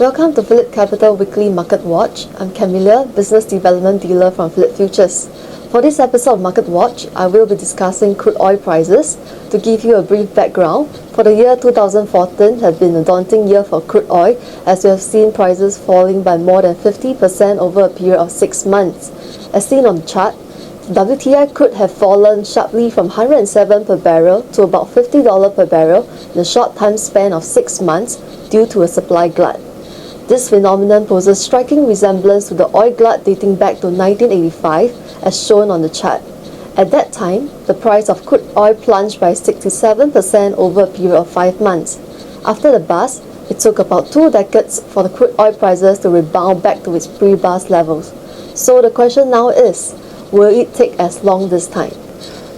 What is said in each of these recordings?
Welcome to Phillip Capital Weekly Market Watch. I'm Camilla, Business Development Dealer from Phillip Futures. For this episode of Market Watch, I will be discussing crude oil prices. To give you a brief background, for the year 2014 has been a daunting year for crude oil, as we have seen prices falling by more than 50% over a period of 6 months. As seen on the chart, WTI could have fallen sharply from $107 per barrel to about $50 per barrel in a short time span of 6 months due to a supply glut. This phenomenon poses striking resemblance to the oil glut dating back to 1985, as shown on the chart. At that time, the price of crude oil plunged by 67% over a period of 5 months. After the bust, it took about 2 decades for the crude oil prices to rebound back to its pre-bust levels. So the question now is, will it take as long this time?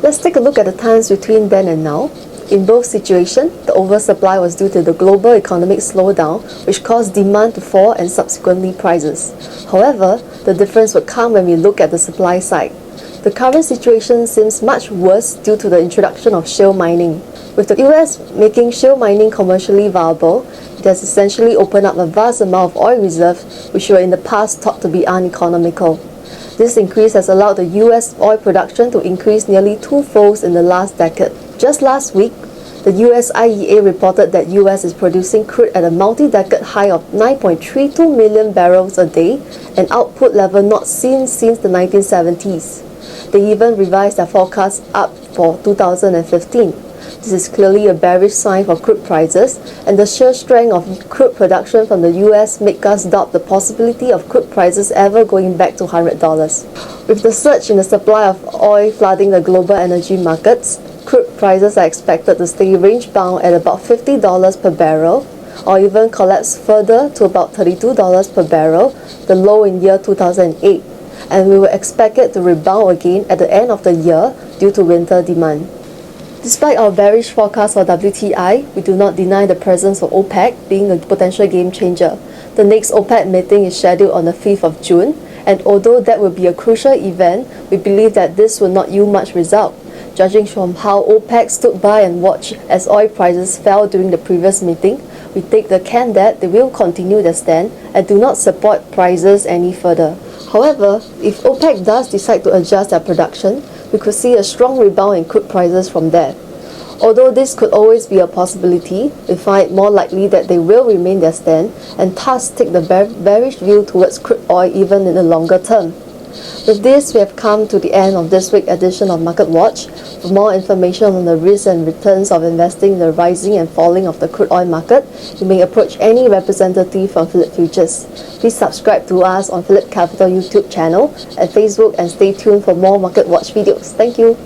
Let's take a look at the times between then and now. In both situations, the oversupply was due to the global economic slowdown, which caused demand to fall and subsequently prices. However, the difference would come when we look at the supply side. The current situation seems much worse due to the introduction of shale mining. With the US making shale mining commercially viable, it has essentially opened up a vast amount of oil reserves which were in the past thought to be uneconomical. This increase has allowed the US oil production to increase nearly twofold in the last decade. Just last week, the US IEA reported that US is producing crude at a multi-decade high of 9.32 million barrels a day, an output level not seen since the 1970s. They even revised their forecast up for 2015. This is clearly a bearish sign for crude prices, and the sheer strength of crude production from the US make us doubt the possibility of crude prices ever going back to $100. With the surge in the supply of oil flooding the global energy markets, crude prices are expected to stay range-bound at about $50 per barrel, or even collapse further to about $32 per barrel, the low in year 2008, and we will expect it to rebound again at the end of the year due to winter demand. Despite our bearish forecast for WTI, we do not deny the presence of OPEC being a potential game changer. The next OPEC meeting is scheduled on the 5th of June, and although that will be a crucial event, we believe that this will not yield much result. Judging from how OPEC stood by and watched as oil prices fell during the previous meeting, we take the can that they will continue their stand and do not support prices any further. However, if OPEC does decide to adjust their production, we could see a strong rebound in crude prices from there. Although this could always be a possibility, we find it more likely that they will remain their stand and thus take the bearish view towards crude oil even in the longer term. With this, we have come to the end of this week's edition of Market Watch. For more information on the risks and returns of investing in the rising and falling of the crude oil market, you may approach any representative from Phillip Futures. Please subscribe to us on Phillip Capital YouTube channel and Facebook, and stay tuned for more Market Watch videos. Thank you.